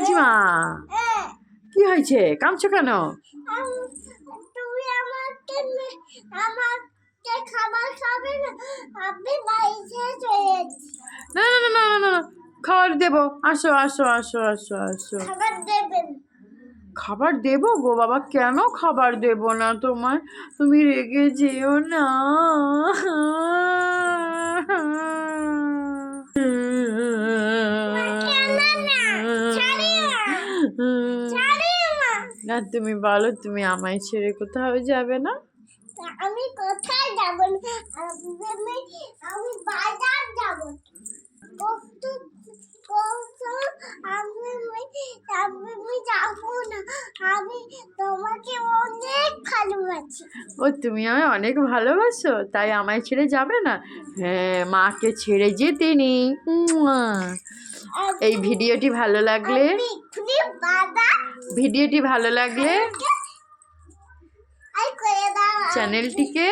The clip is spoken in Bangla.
জেঠিমা কি হয়েছে, কাঁদছো কেন? তুমি আমাকে খাবার খাবে না? আপনি বাইরে চলে যাচ্ছি। না না না না না না, খাবার দেবো, আসো আসো আসো আসো আসো। খাবার দেবেন? খাবার দেবো গো বাবা, কেন খাবার দেবো না তোমায়? তুমি রেগে যেও না। না তুমি বলো, তুমি আমায় ছেড়ে কোথাও যাবে না? আমি কোথায় যাব না, আমি বাজার যাব। আমি যাবো না, আমি তোমাকে অনেক ভালোবাসি। ও তুমি আমায় অনেক ভালোবাসো, তাই আমায় ছেড়ে যাবে না? হ্যাঁ, মাকে ছেড়ে যেতে নেই। এই ভিডিওটি ভালো লাগলে চ্যানেলটিকে